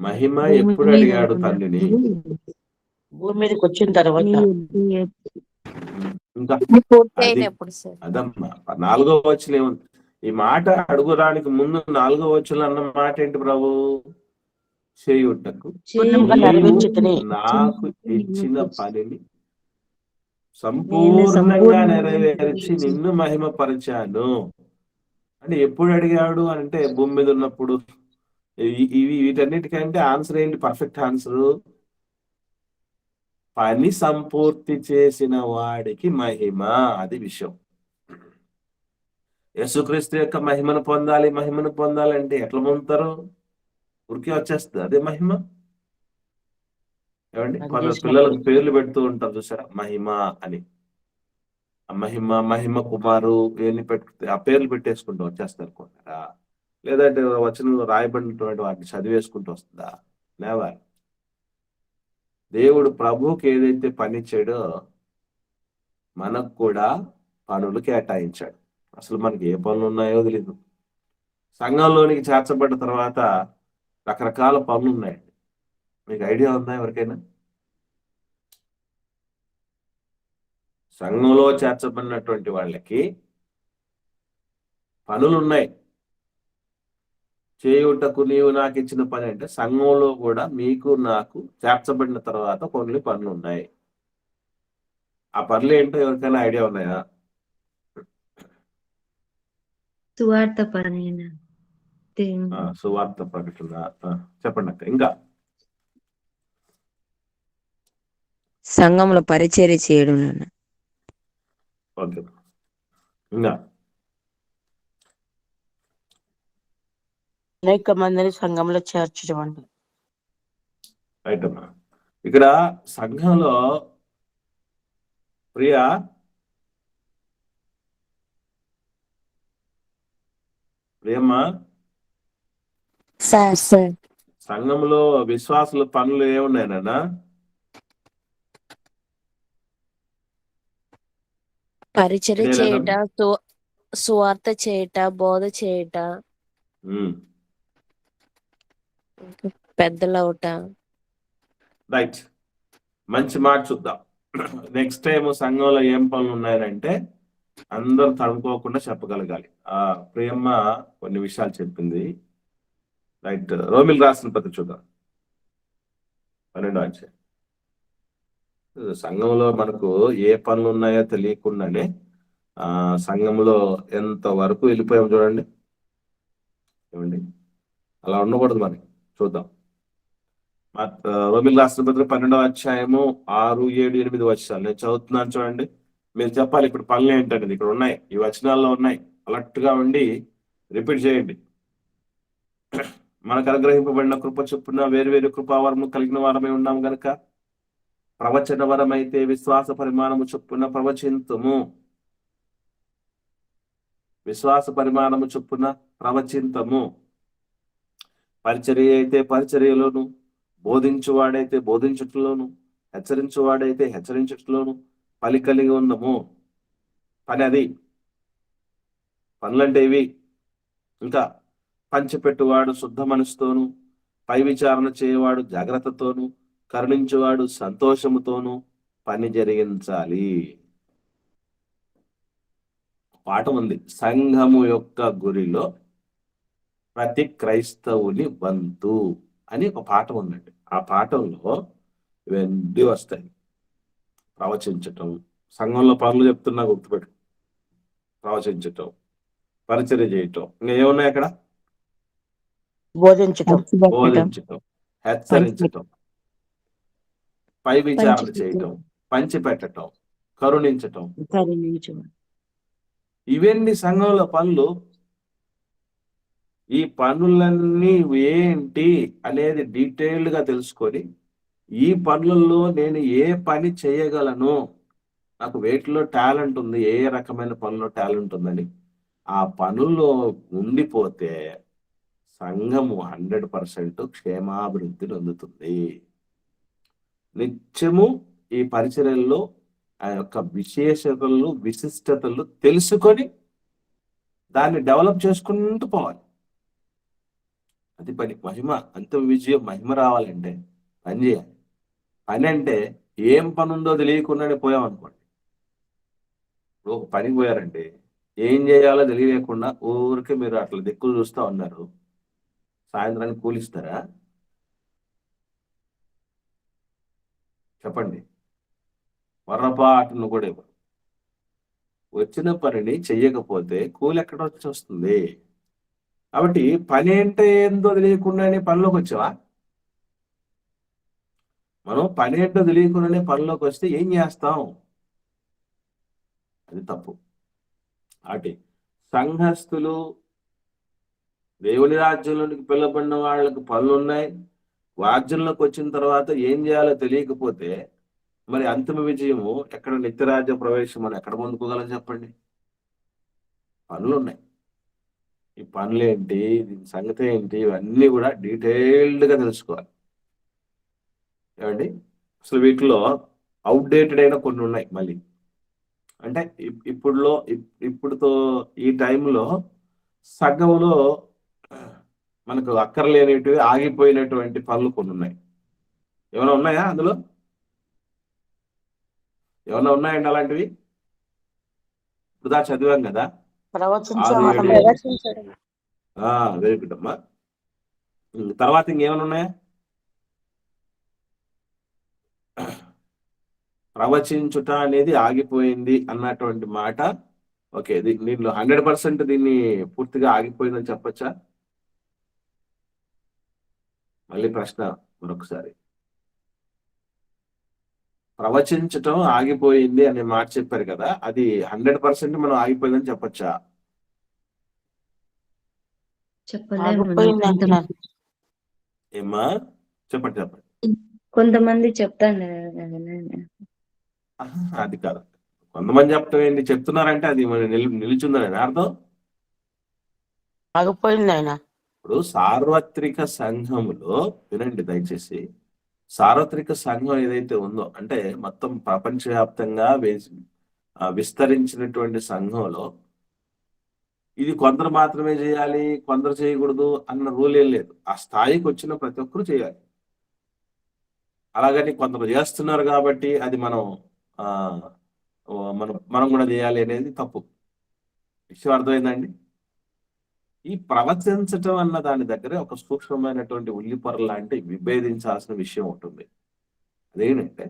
మహిమ ఎప్పుడు అడిగాడు తండ్రిని? భూమి మీదకి వచ్చిన తర్వాత. ఇంకా పూర్తయినప్పుడు సార్. అదమ్మా 4వ వచనం ఏముంది? ఈ మాట అడుగుదానికి ముందు 4వ వచనం అన్న మాట ఏంటి ప్రభు? చేయుటకు నాకు ఇచ్చిన పనిని సంపూర్ణంగా నెరవేర్చి నిన్ను మహిమపరిచాను. అంటే ఎప్పుడు అడిగాడు అంటే భూమి మీద ఉన్నప్పుడు. వీటన్నిటికంటే ఆన్సర్ ఏంటి? పర్ఫెక్ట్ ఆన్సర్, పని సంపూర్తి చేసిన వాడికి మహిమ. అది విషయం. యేసుక్రీస్తు యొక్క మహిమను పొందాలంటే ఎట్లా పొందుతారు? ఉరికి వచ్చేస్తుంది అదే మహిమ. ఏమండి? కొందరు పిల్లలకు పేర్లు పెడుతూ ఉంటారు చూసారా, మహిమ అని. మహిమ కుమారు ఇవన్నీ ఆ పేర్లు పెట్టేసుకుంటూ వచ్చేస్తారు అనుకుంటారా? లేదంటే వచనంలో రాయబడినటువంటి వాటిని చదివేసుకుంటూ వస్తుందా? లేవాలి. దేవుడు ప్రభువుకి ఏదైతే పని ఇచ్చాడో మనకు కూడా పనులు కేటాయించాడు. అసలు మనకి ఏ పనులు ఉన్నాయో తెలీదు. సంఘంలోనికి చేర్చబడ్డ తర్వాత రకరకాల పనులు ఉన్నాయండి. మీకు ఐడియా ఉందా ఎవరికైనా? సంఘంలో చేర్చబడినటువంటి వాళ్ళకి పనులు ఉన్నాయి. చేయుటకు నీవు నాకు ఇచ్చిన పని అంటే సంఘంలో కూడా మీకు నాకు చేర్చబడిన తర్వాత కొన్ని పనులు ఉన్నాయి. ఆ పనులు ఏంటో ఎవరికైనా ఐడియా ఉన్నాయా? సువార్త పరమైన సువార్త ప్రకటన. చెప్పండి అక్క. ఇంకా సంఘంలో పరిచర్య చేయడం. ఓకే. ఇంకా అనేక మందిని సంఘంలో చేర్చడం అంట. రైట్ అమ్మా. ఇక్కడ సంఘంలో ప్రియా ప్రియమ్మా, సంఘంలో విశ్వాసుల పనులు ఏమున్నాయన్నా? పరిచర్య చేయట, సువార్త చేయట, బోధ చేయట, పెద్దలవుట. రైట్. మంచి మాట చూద్దాం. నెక్స్ట్ టైం సంఘంలో ఏం పనులు ఉన్నాయంటే అందరూ తడుకోకుండా చెప్పగలగాలి. ప్రియమ్మ కొన్ని విషయాలు చెప్పింది. రైట్. రోమిల్ రాసిన పత్రిక చూద్దాం, 12వ అధ్యాయం. సంఘంలో మనకు ఏ పనులు ఉన్నాయో తెలియకుండానే సంఘంలో ఎంత వరకు వెళ్ళిపోయాం చూడండి. ఏమండి? అలా ఉండకూడదు మరి. చూద్దాం. రోమిల్ రాసిన పత్రిక 12వ అధ్యాయము 6, 7, 8 వచనాలు నేను చదువుతున్నాను చూడండి. మీరు చెప్పాలి ఇప్పుడు పనులు ఏంటండి. ఇక్కడ ఉన్నాయి, ఈ వచనాల్లో ఉన్నాయి. అలర్ట్ గా ఉండి రిపీట్ చేయండి. మనకు అనుగ్రహింపబడిన కృప చొప్పున వేరు కృపావరము కలిగిన వారమే ఉన్నాం గనక ప్రవచన వరం అయితే విశ్వాస పరిమాణము చొప్పున ప్రవచింతుము. విశ్వాస పరిమాణము చొప్పున ప్రవచింతము. పరిచర్య అయితే పరిచర్యలోను, బోధించువాడైతే బోధించుటలోను, హెచ్చరించువాడైతే హెచ్చరించుటలోను పని కలిగి ఉన్నాము. పని అది. పనులంటే ఇవి. ఇంకా పంచిపెట్టువాడు శుద్ధ మనసుతోను, పై విచారణ చేయవాడు జాగ్రత్తతోను, కరుణించువాడు సంతోషముతోను పని జరిగించాలి. పాఠం ఉంది, సంఘము యొక్క గురిలో ప్రతి క్రైస్తవుని వంతు అని ఒక పాఠం ఉందండి. ఆ పాఠంలో ఇవన్నీ వస్తాయి. ప్రవచించటం, సంఘంలో పనులు చెప్తున్నా గుర్తుపెట్టు, ప్రవచించటం, పరిచర్య చేయటం, ఇంకా ఏమున్నాయి అక్కడ? బోధించటం, బోధించటం, హెచ్చరించటం, పై విచారణ చేయటం, పంచిపెట్టటం, కరుణించటం. ఇవన్నీ సంఘంలో పనులు. ఈ పనులన్నీ ఏంటి అనేది డీటెయిల్డ్ గా తెలుసుకొని, ఈ పనులలో నేను ఏ పని చేయగలను, నాకు వేటిలో టాలెంట్ ఉంది, ఏ రకమైన పనుల్లో టాలెంట్ ఉందని ఆ పనుల్లో ఉండిపోతే సంఘము 100% క్షేమాభివృద్ధి పొందుతుంది. నిత్యము ఈ పరిచర్యల్లో ఆ యొక్క విశేషతలు, విశిష్టతలు తెలుసుకొని దాన్ని డెవలప్ చేసుకుంటూ పోవాలి. అది పని. మహిమ, అంతిమ విజయం, మహిమ రావాలంటే పని చేయాలి. పని అంటే ఏం పని ఉందో తెలియకుండానే పోయామనుకోండి. ఇప్పుడు ఒక పనికి పోయారంటే ఏం చేయాలో తెలియకుండా ఊరికే మీరు అట్లా దిక్కులు చూస్తూ ఉన్నారు, సాయంత్రానికి కూలిస్తారా? చెప్పండి. పొరపాటును కూడా ఇవ్వరు. వచ్చిన పనిని చెయ్యకపోతే కూలి ఎక్కడ వచ్చి వస్తుంది? కాబట్టి పని అంటే ఏందో తెలియకుండానే పనిలోకి వచ్చావా? మనం పని ఏంటో తెలియకుండానే పనిలోకి వస్తే ఏం చేస్తాం? అది తప్పు. అటు సంఘస్థులు, దేవుని రాజ్యంలోనికి పిలువబడిన వాళ్ళకి పనులు ఉన్నాయి. రాజ్యంలోకి వచ్చిన తర్వాత ఏం చేయాలో తెలియకపోతే మరి అంతిమ విజయము ఎక్కడ, నిత్యరాజ్య ప్రవేశం మనం ఎక్కడ పొందుకోగలం చెప్పండి? పనులు ఉన్నాయి. ఈ పనులు ఏంటి, దీని సంగతి ఏంటి, ఇవన్నీ కూడా డీటెయిల్డ్గా తెలుసుకోవాలి. ఏమండి, అసలు వీటిలో అవుట్డేటెడ్ అయిన కొన్ని ఉన్నాయి. మళ్ళీ అంటే ఇప్పుడుతో ఈ టైంలో సగంలో మనకు అక్కర్లేనిటివి, ఆగిపోయినటువంటి పనులు కొన్ని ఉన్నాయి. ఏమైనా ఉన్నాయా అందులో? ఏమైనా ఉన్నాయండి అలాంటివి? ఇప్పుడు చదివాం కదా, వెరీ గుడ్ అమ్మా. తర్వాత ఇంకేమైనా ఉన్నాయా? ప్రవచించుట అనేది ఆగిపోయింది అన్నటువంటి మాట. ఓకే, దీనిలో 100% దీన్ని పూర్తిగా ఆగిపోయిందని చెప్పచ్చా? మళ్ళీ ప్రశ్న మరొకసారి. ప్రవచించటం ఆగిపోయింది అనే మాట చెప్పారు కదా, అది 100% మనం ఆగిపోయిందని చెప్పచ్చా? ఏమ్మా, చెప్పండి. కొంతమంది చెప్తాను. అది కాదు, కొంతమంది చెప్పటం ఏంటి, చెప్తున్నారంటే అది నిలుచుందని అర్థం. ఆగిపోయింది ఆయన. ఇప్పుడు సార్వత్రిక సంఘములో వినండి దయచేసి, సార్వత్రిక సంఘం ఏదైతే ఉందో అంటే మొత్తం ప్రపంచవ్యాప్తంగా విస్తరించినటువంటి సంఘంలో ఇది కొందరు మాత్రమే చేయాలి, కొందరు చేయకూడదు అన్న రూల్ ఏం లేదు. ఆ స్థాయికి వచ్చిన ప్రతి ఒక్కరు చేయాలి. అలాగని కొందరు చేస్తున్నారు కాబట్టి అది మనం మనం కూడా చేయాలి అనేది తప్పు. విషయం అర్థమైందండి? ఈ ప్రవచించటం అన్న దాని దగ్గర ఒక సూక్ష్మమైనటువంటి ఉల్లిపొర లాంటి విభేదించాల్సిన విషయం ఉంటుంది. అదేంటంటే,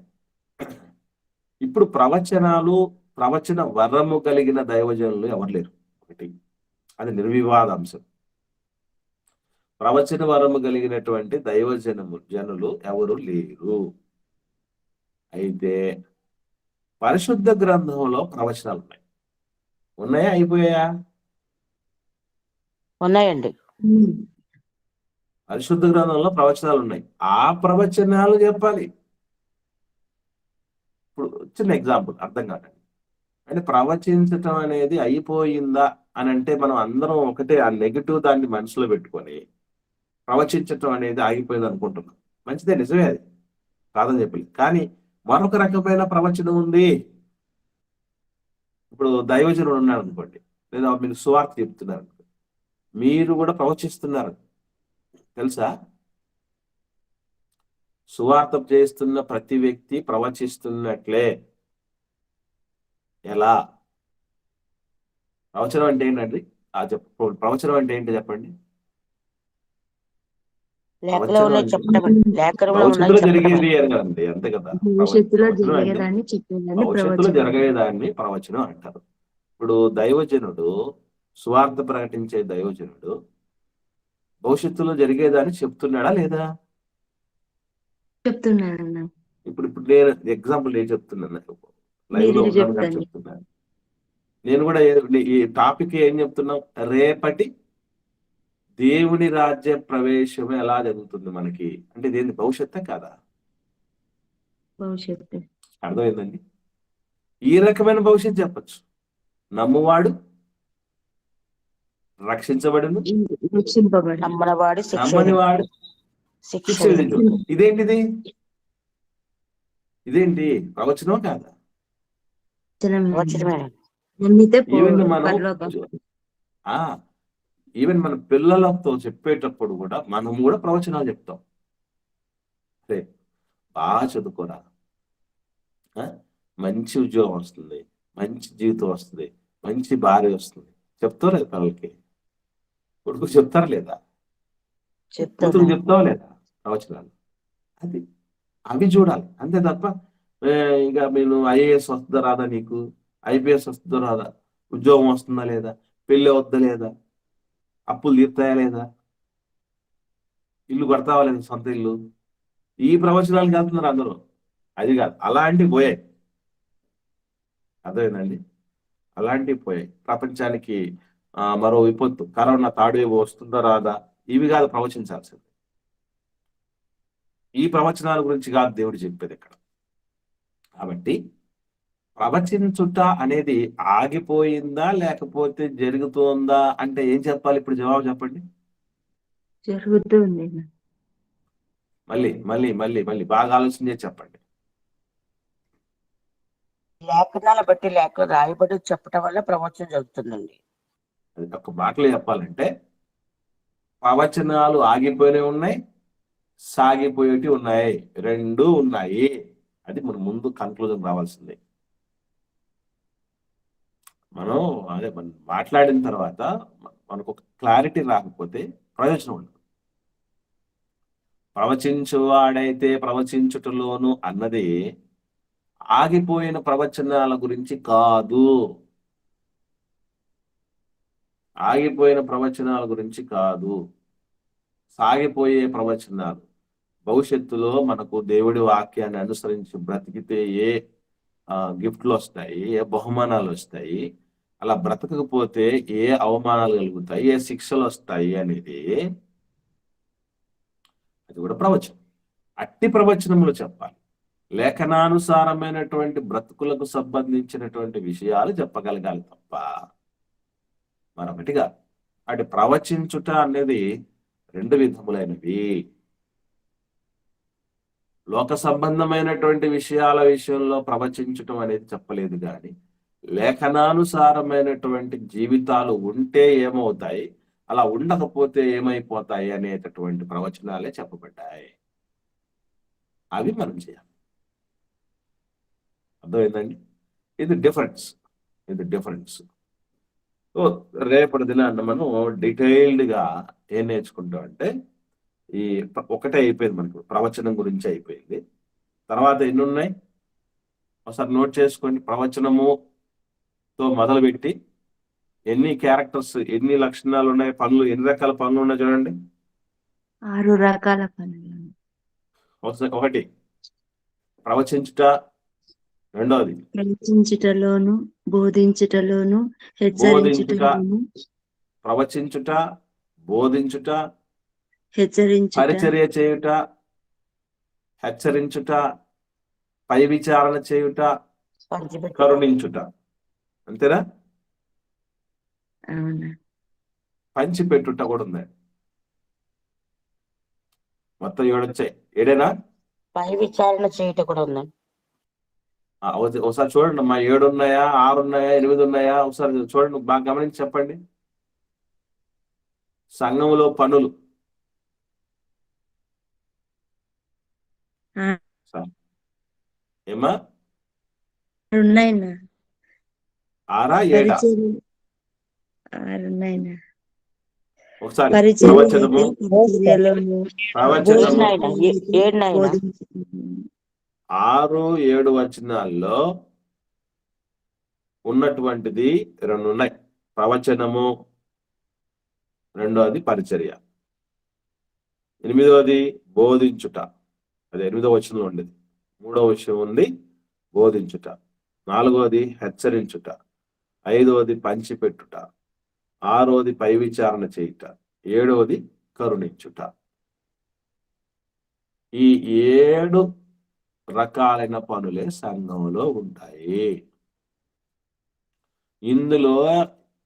ఇప్పుడు ప్రవచన వరము కలిగిన దైవజనులు ఎవరు లేరు. ఒకటి, అది నిర్వివాదాంశం. ప్రవచన వరము కలిగినటువంటి జనులు ఎవరు లేరు. అయితే పరిశుద్ధ గ్రంథంలో ప్రవచనాలు ఉన్నాయా? అయిపోయాయా? ఉన్నాయండి. పరిశుద్ధ గ్రంథంలో ప్రవచనాలు ఉన్నాయి. ఆ ప్రవచనాలు చెప్పాలి. ఇప్పుడు చిన్న ఎగ్జాంపుల్, అర్థం కాదండి. అంటే ప్రవచించటం అనేది అయిపోయిందా అని అంటే మనం అందరం ఒకటే ఆ నెగిటివ్ దాన్ని మనసులో పెట్టుకొని ప్రవచించటం అనేది ఆగిపోయింది అనుకుంటున్నాం. మంచిదే, నిజమే, అది కాదని చెప్పి. కానీ మరొక రకమైన ప్రవచనం ఉంది. ఇప్పుడు దైవజనుడు ఉన్నాడు అనుకోండి, లేదా మీరు సువార్త చెప్తున్నారు, మీరు కూడా ప్రవచిస్తున్నారు, తెలుసా? సువార్త చేస్తున్న ప్రతి వ్యక్తి ప్రవచిస్తున్నట్లే. ఎలా? ప్రవచనం అంటే ఏంటండి? ప్రవచనం అంటే ఏంటి చెప్పండి? లేఖలో ఉన్నది చెప్పడం, లేఖనంలో ఉన్నది భవిష్యత్తులో చెప్పడం. జరిగేది అని కదండి, అంతే కదా. భవిష్యత్తులో ప్రవచనం అంటే జరిగేదాన్ని చెప్పేదాన్ని భవిష్యత్తులో ప్రవచనం. జరగేదాన్ని ప్రవచనం అంటారు. ఇప్పుడు దైవజనుడు, సువార్త ప్రకటించే దైవజనుడు భవిష్యత్తులో జరిగేదాన్ని చెప్తున్నాడా లేదా? చెప్తున్నానన్న. ఇప్పుడు నేను ఎగ్జాంపుల్ ఏం చెప్తున్నాను, లైవ్ లో మీరు ఉన్నాను కానీ చెప్పండి. చెప్తున్నాను. నేను కూడా ఈ టాపిక్ ఏం చెప్తున్నాం, రేపటి దేవుని రాజ్య ప్రవేశం ఎలా జరుగుతుంది మనకి అంటే ఇదేంటి, భవిష్యత్తే కాదా? భవిష్యత్తు. అర్థమైందండి? ఈ రకమైన భవిష్యత్తు చెప్పచ్చు. నమ్మువాడు రక్షించబడును, రక్షింపబడి నమ్మనవాడు శిక్ష నమ్మనివాడు శిక్ష శిక్ష విధించు. ఇదేంటిది? ఇదేంటి, ప్రవచనం కాదా? వచనమే. నమ్మితే ఈవెన్ మనం పరలోకం. ఈవెన్ మన పిల్లలతో చెప్పేటప్పుడు కూడా మనం కూడా ప్రవచనాలు చెప్తాం. రే బాగా చదువుకోరా, మంచి ఉద్యోగం వస్తుంది, మంచి జీవితం వస్తుంది, మంచి భార్య వస్తుంది, చెప్తావు లేదా పిల్లలకి? కొడుకు చెప్తారా లేదా? కూతురు చెప్తావా లేదా ప్రవచనాలు? అది అవి చూడాలి, అంతే తప్ప ఇక మీరు ఐఏఎస్ వస్తుందా రాదా, నీకు ఐపీఎస్ వస్తుందా రాదా, ఉద్యోగం వస్తుందా లేదా, పెళ్ళి వద్దా లేదా, అప్పులు తీర్తాయా లేదా, ఇల్లు కడతావా లేదా, సొంత ఇల్లు, ఈ ప్రవచనాలకు వెళ్తున్నారు అందరూ. అది కాదు, అలాంటివి పోయాయి. అర్థమైందండి? అలాంటివి పోయాయి. ప్రపంచానికి మరో విపత్తు, కరోనా తాడు వస్తుందా రాదా, ఇవి కాదు ప్రవచించాల్సింది. ఈ ప్రవచనాల గురించి కాదు దేవుడు చెప్పేది ఇక్కడ. కాబట్టి ప్రవచించుట అనేది ఆగిపోయిందా లేకపోతే జరుగుతోందా అంటే ఏం చెప్పాలి? ఇప్పుడు జవాబు చెప్పండి. జరుగుతుంది. మళ్ళీ మళ్ళీ మళ్ళీ మళ్ళీ బాగా ఆలోచన చేసి చెప్పండి. లేఖనాల బట్టి లేఖ రాయబడి చెప్పడం వల్ల ప్రవచనం జరుగుతుందండి. అది ఒక మాటలో చెప్పాలంటే ప్రవచనాలు ఆగిపోయినవి ఉన్నాయి, సాగిపోయేటి ఉన్నాయి, రెండు ఉన్నాయి. అది మనం ముందు కన్క్లూజన్ రావాల్సిందే. మనం మాట్లాడిన తర్వాత మనకు ఒక క్లారిటీ రాకపోతే ప్రయోజనం ఉండదు. ప్రవచించువాడైతే ప్రవచించుటలోను అన్నది ఆగిపోయిన ప్రవచనాల గురించి కాదు. ఆగిపోయిన ప్రవచనాల గురించి కాదు, సాగిపోయే ప్రవచనాలు. భవిష్యత్తులో మనకు దేవుడి వాక్యాన్ని అనుసరించి బ్రతికితే ఏ గిఫ్ట్లు వస్తాయి, ఏ బహుమానాలు వస్తాయి, అలా బ్రతకకపోతే ఏ అవమానాలు కలుగుతాయి, ఏ శిక్షలు వస్తాయి అనేది అది కూడా ప్రవచనం. అట్టి ప్రవచనములు చెప్పాలి. లేఖనానుసారమైనటువంటి బ్రతుకులకు సంబంధించినటువంటి విషయాలు చెప్పగలగాలి తప్ప మరొకటిగా. అటు ప్రవచించుట అనేది రెండు విధములైనవి. లోక సంబంధమైనటువంటి విషయాల విషయంలో ప్రవచించటం అనేది చెప్పలేదు, కానీ లేఖనానుసారమైనటువంటి జీవితాలు ఉంటే ఏమవుతాయి, అలా ఉండకపోతే ఏమైపోతాయి అనేటటువంటి ప్రవచనాలే చెప్పబడ్డాయి. అవి మనం చేయాలి. అర్థమైందండి? ఇది డిఫరెన్స్. సో రేపటి దినాన్న మనం డీటెయిల్డ్గా ఏం నేర్చుకుంటాం అంటే, ఈ ఒకటే అయిపోయింది మనకు, ప్రవచనం గురించి అయిపోయింది. తర్వాత ఎన్ని ఉన్నాయి ఒకసారి నోట్ చేసుకోండి. ప్రవచనముతో మొదలుపెట్టి ఎన్ని క్యారెక్టర్స్, ఎన్ని లక్షణాలు ఉన్నాయి, పనులు, ఎన్ని రకాల పనులు ఉన్నాయి చూడండి. 6 రకాల పనులు. ఒకటి ప్రవచించుట, రెండవది ప్రవచించుటలోను, బోధించుటలోను, హెచ్చరించుటలోను, ప్రవచించుట, బోధించుట, హెచ్చరించుట, పరిచర్య చేయుట, హెచ్చరించుట, పై విచారణ చేయుట, కరుణించుట. అంతేనా? అవునా పంచి పెట్టుట కూడా ఉంది. మొత్తం 7 వచ్చాయి. ఏడేనా? పై విచారణ చేయట కూడా ఉందండి. ఒకసారి చూడండి అమ్మా, 7 ఉన్నాయా, 6 ఉన్నాయా, 8 ఉన్నాయా? ఒకసారి చూడండి, బాగా గమనించి చెప్పండి. సంఘంలో పనులు ఆ, ఏమా, ఉన్నాయినా 6 7? పరిచర్య 6 ఉన్నాయినా. ఒకసారి పరిచర్య ప్రవచనము, అయితే పరిచర్యలోను ప్రవచనము ఏడునైనా ఏడునైనా 6, 7 వచనాల్లో ఉన్నటువంటిది 2 ఉన్నాయి. ప్రవచనము, రెండోది పరిచర్య, 8వది బోధించుట, అది 8వ వచనంలో ఉండేది. 3వ విషయం ఉంది బోధించుట, 4వది హెచ్చరించుట, 5వది పంచిపెట్టుట, 6వది పై విచారణ చేయుట, 7వది కరుణించుట. ఈ 7 రకాలైన పనులే సంఘంలో ఉంటాయి. ఇందులో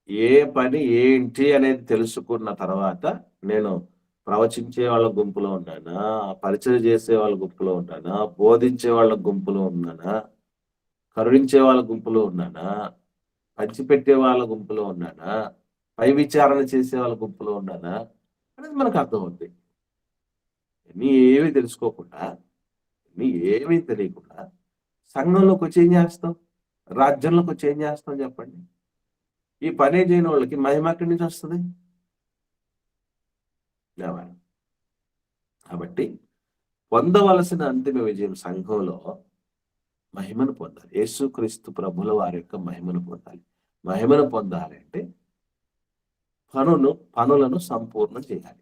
ఏ పని ఏంటి అనేది తెలుసుకున్న తర్వాత నేను ప్రవచించే వాళ్ళ గుంపులో ఉన్నానా, పరిచయం చేసే వాళ్ళ గుంపులో ఉన్నానా, బోధించే వాళ్ళ గుంపులో ఉన్నానా, కరుణించే వాళ్ళ గుంపులో ఉన్నానా, పంచిపెట్టే వాళ్ళ గుంపులో ఉన్నానా, పై విచారణ చేసే వాళ్ళ గుంపులో ఉన్నానా అనేది మనకు అర్థమవుతుంది. నీ ఏమీ తెలుసుకోకుండా, నీ ఏమీ తెలియకుండా సంఘంలోకి వచ్చి ఏం చేస్తాం, రాజ్యంలోకి వచ్చి ఏం చేస్తాం చెప్పండి? ఈ పని చేయని వాళ్ళకి మహిమ ఎక్కడి నుంచి వస్తుంది? కాబట్టి పొందవలసిన అంతిమ విజయం సంఘంలో మహిమను పొందాలి. యేసుక్రీస్తు ప్రభుల వారి యొక్క మహిమను పొందాలి. మహిమను పొందాలి అంటే పనులను సంపూర్ణం చేయాలి.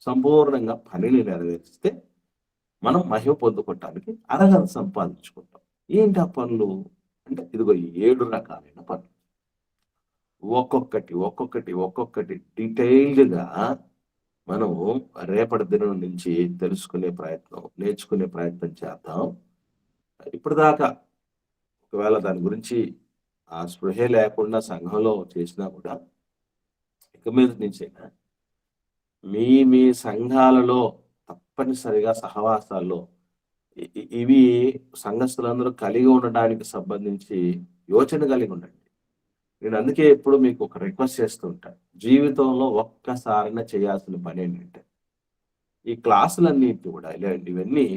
సంపూర్ణంగా పనిని నెరవేరిస్తే మనం మహిమ పొందుకోవటానికి అర్హత సంపాదించుకుంటాం. ఏంటి ఆ పనులు అంటే, ఇదిగో 7 రకాలైన పనులు. ఒక్కొక్కటి డీటెయిల్డ్గా మనము రేపటి దినం నుంచి నేర్చుకునే ప్రయత్నం చేద్దాం. ఇప్పుడు దాకా ఒకవేళ దాని గురించి ఆ స్పృహే లేకుండా సంఘంలో చేసినా కూడా, ఇక మీద నుంచైనా మీ సంఘాలలో తప్పనిసరిగా సహవాసాల్లో ఇవి సంఘస్థులందరూ కలిగి ఉండడానికి సంబంధించి యోచన కలిగి ఉండండి. నేను అందుకే ఎప్పుడు మీకు ఒక రిక్వెస్ట్ చేస్తూ ఉంటాను, జీవితంలో ఒక్కసారైనా చేయాల్సిన పని ఏంటంటే, ఈ క్లాసులన్నింటి కూడా ఇవన్నీ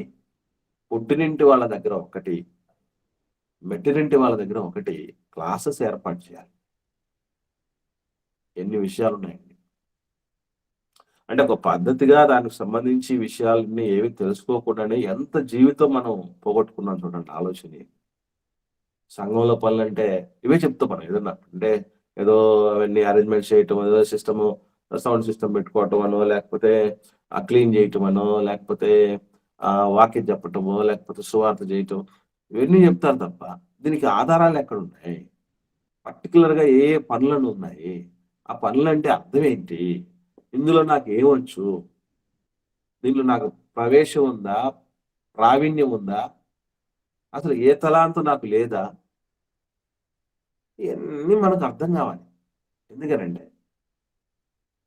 పుట్టినింటి వాళ్ళ దగ్గర ఒకటి, మెట్టినింటి వాళ్ళ దగ్గర ఒకటి క్లాసెస్ ఏర్పాటు చేయాలి. ఎన్ని విషయాలు ఉన్నాయండి అంటే, ఒక పద్ధతిగా దానికి సంబంధించి విషయాలన్నీ ఏవి తెలుసుకోకుండానే ఎంత జీవితం మనం పోగొట్టుకున్నాం చూడండి. ఆలోచన సంఘంలో పనులు అంటే ఇవే చెప్తాం మనం. ఏదన్నా అంటే ఏదో అవన్నీ అరేంజ్మెంట్ చేయటం, ఏదో సౌండ్ సిస్టమ్ పెట్టుకోవటం అనో, లేకపోతే క్లీన్ చేయటం అనో, లేకపోతే వాక్యం చెప్పటమో, లేకపోతే సువార్త చేయటం, ఇవన్నీ చెప్తారు తప్ప దీనికి ఆధారాలు ఎక్కడ ఉన్నాయి? పర్టికులర్గా ఏ పనులను ఉన్నాయి? ఆ పనులు అంటే అర్థం ఏంటి? ఇందులో నాకు ఏమొచ్చు? దీనిలో నాకు ప్రవేశం ఉందా? ప్రావీణ్యం ఉందా? అసలు ఏ తలాంతు నాకు లేదా? ఇవన్నీ మనకు అర్థం కావాలి. ఎందుకనంటే,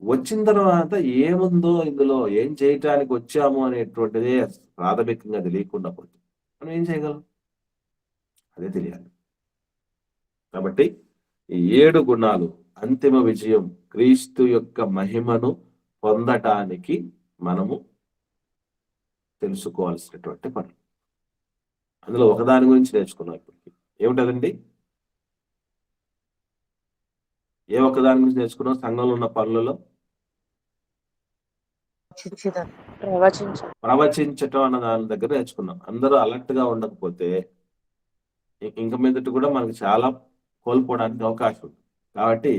వచ్చిన తర్వాత ఏముందో, ఇందులో ఏం చేయటానికి వచ్చాము అనేటువంటిదే ప్రాథమికంగా తెలియకుండా పోతే మనం ఏం చేయగలం? అదే తెలియాలి. కాబట్టి ఈ 7 గుణాలు అంతిమ విజయం, క్రీస్తు యొక్క మహిమను పొందటానికి మనము తెలుసుకోవాల్సినటువంటి పనులు. అందులో ఒకదాని గురించి నేర్చుకున్నాం ఇప్పటికి. ఏమిటదండి? ఏ ఒక్కదాని గురించి నేర్చుకున్నాం సంఘంలో ఉన్న పనులలో? ప్రవచించటం అన్న దాని దగ్గర నేర్చుకున్నాం. అందరూ అలర్ట్ గా ఉండకపోతే ఇంక మీదట కూడా మనకు చాలా కోల్పోవడానికి అవకాశం ఉంది. కాబట్టి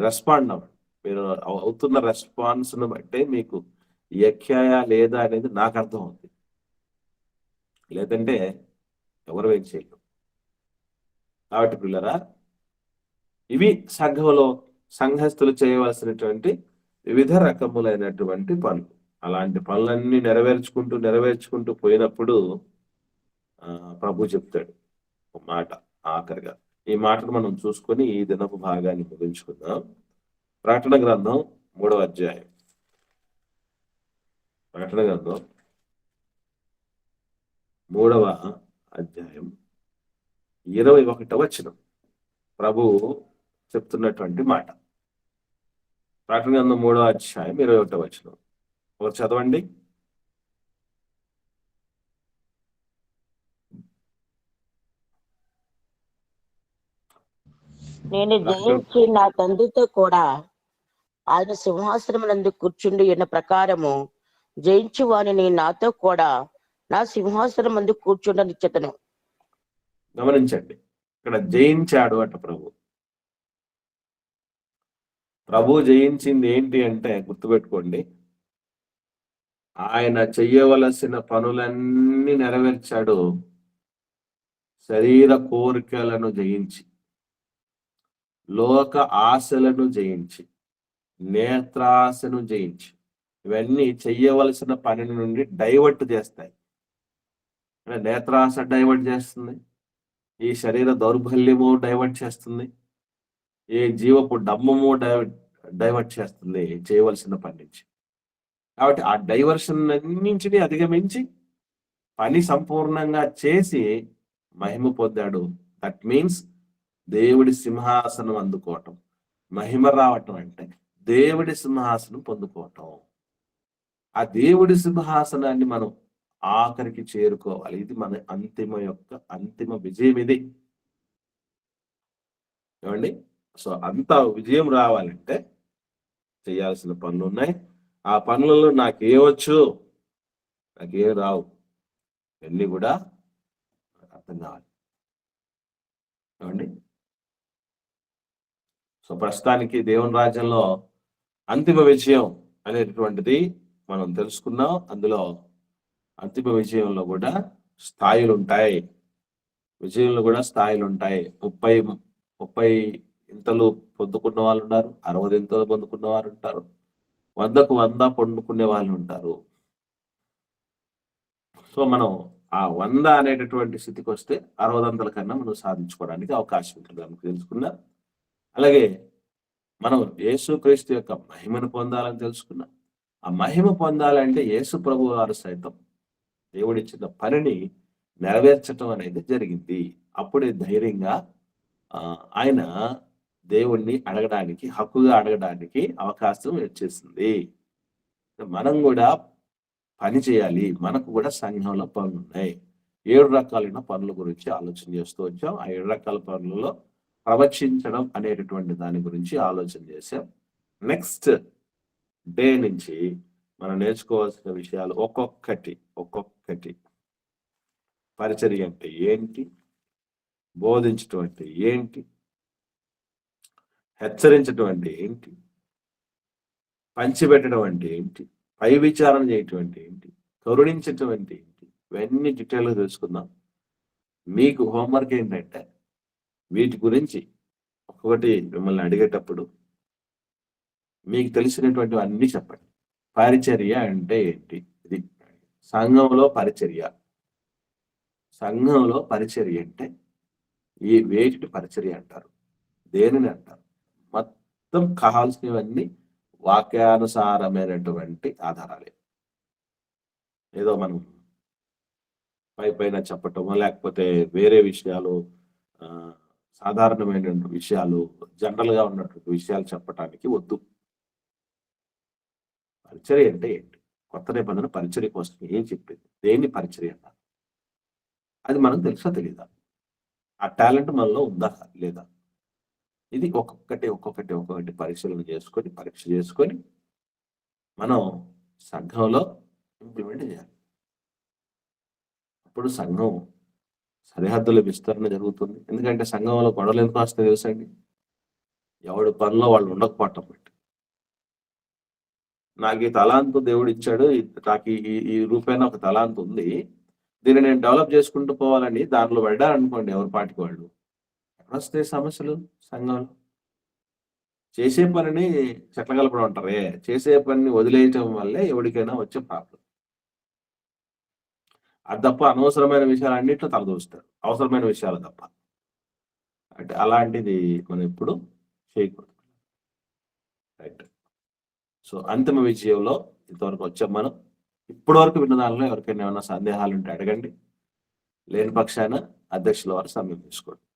రెస్పాండ్ అవ్వండి. మీరు అవుతున్న రెస్పాన్స్ ను బట్టే మీకు ఎక్కాయా లేదా అనేది నాకు అర్థం అవుతుంది. లేదంటే ఎవరు ఏం చేయలేరు. కాబట్టి పిల్లరా, ఇవి సంఘస్థులు చేయవలసినటువంటి వివిధ రకములైనటువంటి పనులు. అలాంటి పనులన్నీ నెరవేర్చుకుంటూ పోయినప్పుడు ప్రభు చెప్తాడు ఒక మాట ఆఖరిగా, ఈ మాటను మనం చూసుకొని ఈ దినపు భాగాన్ని ముగించుకుందాం. ప్రకటన గ్రంథం 3వ అధ్యాయం. ప్రకటన గ్రంథం 3వ అధ్యాయం 21వ వచనం ప్రభు చెప్తున్నటువంటి మాట. ప్రకటన గ్రంథం 3వ అధ్యాయం 21వ వచనం ఒకటి చదవండి. నేను జయించి నా తండ్రితో కూడా ఆయన సింహాసనమునందు కూర్చుండి ఉన్న ప్రకారము జయించు వానిని నాతో కూడా నా సింహాసనం ముందు కూర్చుండనిచ్చెదను. గమనించండి, ఇక్కడ జయించాడు అట ప్రభు జయించింది ఏంటి అంటే గుర్తుపెట్టుకోండి, ఆయన చెయ్యవలసిన పనులన్నీ నెరవేర్చాడు. శరీర కోరికలను జయించి, లోక ఆశలను జయించి, నేత్రాశను జయించి, ఇవన్నీ చెయ్యవలసిన పని నుండి డైవర్ట్ చేస్తాయి. నేత్రాశ డైవర్ట్ చేస్తుంది, ఈ శరీర దౌర్బల్యము డైవర్ట్ చేస్తుంది, ఈ జీవపు డమ్మము డైవర్ట్ చేస్తుంది చేయవలసిన పని నుంచి. కాబట్టి ఆ డైవర్షన్ అన్నింటినీ అధిగమించి పని సంపూర్ణంగా చేసి మహిమ పొందాడు. దట్ మీన్స్ దేవుడి సింహాసనం అందుకోవటం. మహిమ రావటం అంటే దేవుడి సింహాసనం పొందుకోవటం. ఆ దేవుడి సింహాసనాన్ని మనం ఆఖరికి చేరుకోవాలి. ఇది మన అంతిమ విజయం ఇది. ఏమండి? సో అంత విజయం రావాలంటే చేయాల్సిన పనులు ఉన్నాయి. ఆ పనులలో నాకేమొచ్చు, నాకేం రావు, ఇవన్నీ కూడా అర్థం కావాలి. ఏమండి? సో ప్రస్తుతానికి దేవుని రాజ్యంలో అంతిమ విజయం అనేటటువంటిది మనం తెలుసుకున్నాం. అందులో అంతిమ విజయంలో కూడా స్థాయిలు ఉంటాయి. విజయంలో కూడా స్థాయిలు ఉంటాయి. 30 ఇంతలు పొందుకున్న వాళ్ళు ఉన్నారు, 60 ఇంతలు పొందుకున్న వారు ఉంటారు, 100కు 100 పొందుకునే వాళ్ళు ఉంటారు. సో మనం ఆ 100 అనేటటువంటి స్థితికి వస్తే 60 అంతల కన్నా మనం సాధించుకోవడానికి అవకాశం ఉంటుంది మనకు తెలుసుకున్నాం. అలాగే మనం యేసుక్రీస్తు యొక్క మహిమను పొందాలని తెలుసుకున్నాం. ఆ మహిమ పొందాలంటే యేసు ప్రభు వారు సైతం దేవుడిచ్చిన పనిని నెరవేర్చటం అనేది జరిగింది. అప్పుడే ధైర్యంగా ఆయన దేవుణ్ణి అడగడానికి, హక్కుగా అడగడానికి అవకాశం వచ్చేసింది. మనం కూడా పని చేయాలి. మనకు కూడా సంఘంలో పనులు ఉన్నాయి. 7 రకాలైన పనుల గురించి ఆలోచన చేస్తూ వచ్చాం. ఆ 7 రకాల పనులలో ప్రవచించడం అనేటటువంటి దాని గురించి ఆలోచన చేశాం. నెక్స్ట్ డే నుంచి మనం నేర్చుకోవాల్సిన విషయాలు ఒక్కొక్కటి పరిచర్య అంటే ఏంటి, బోధించటం అంటే ఏంటి, హెచ్చరించడం అంటే ఏంటి, పంచిపెట్టడం అంటే ఏంటి, పై విచారణ చేయటం అంటే ఏంటి, కరుణించటం అంటే ఏంటి, ఇవన్నీ డీటెయిల్గా తెలుసుకుందాం. మీకు హోంవర్క్ ఏంటంటే వీటి గురించి ఒక్కొక్కటి మిమ్మల్ని అడిగేటప్పుడు మీకు తెలిసినటువంటి అన్ని చెప్పండి. పరిచర్య అంటే ఏంటి? ఇది సంఘంలో పరిచర్య అంటే ఈ వేటి పరిచర్య అంటారు, దేనిని అంటారు? మొత్తం కావాల్సినవన్నీ వాక్యానుసారమైనటువంటి ఆధారాలే. ఏదో మనం పైన చెప్పటమో లేకపోతే వేరే విషయాలు, సాధారణమైనటువంటి విషయాలు, జనరల్ గా ఉన్నటువంటి విషయాలు చెప్పటానికి వద్దు. పరిచర్య అంటే ఏంటి? కొత్త నిబంధన పరిచర్య కోసం ఏం చెప్పింది, దేన్ని పరిచర్య అన్నారు, అది మనకు తెలుసా తెలీదా? ఆ టాలెంట్ మనలో ఉందా లేదా? ఇది ఒక్కొక్కటి పరీక్ష చేసుకొని మనం సంఘంలో ఇంప్లిమెంట్ చేయాలి. అప్పుడు సంఘం సరిహద్దుల విస్తరణ జరుగుతుంది. ఎందుకంటే సంఘంలో గొడవలు ఎందుకు వస్తాయి తెలుసండి? ఎవడి పనిలో వాళ్ళు ఉండకపోవటం బట్టి. నాకు ఈ తలాంతు దేవుడు ఇచ్చాడు, నాకు ఈ రూపాయన ఒక తలాంతు ఉంది, దీన్ని నేను డెవలప్ చేసుకుంటూ పోవాలని దానిలో పడ్డారనుకోండి ఎవరి పాటికి వాళ్ళు, ఎక్కడొస్తాయి సమస్యలు? సంఘంలో చేసే పనిని చెట్లగలపడం అంటారే, చేసే పనిని వదిలేయటం వల్లే ఎవరికైనా వచ్చే ప్రాబ్లం. అది తప్ప అనవసరమైన విషయాలు అన్నింటిలో తలదూస్తారు, అవసరమైన విషయాలు తప్ప. అంటే అలాంటిది మనం ఎప్పుడు చేయకూడదు. రైట్. సో అంతిమ విజయంలో ఇంతవరకు వచ్చాం మనం. ఇప్పటి వరకు విన్న దానిలో ఎవరికైనా ఏమైనా సందేహాలు ఉంటే అడగండి. లేని పక్షాన అధ్యక్షుల వారు సమయం తీసుకోండి.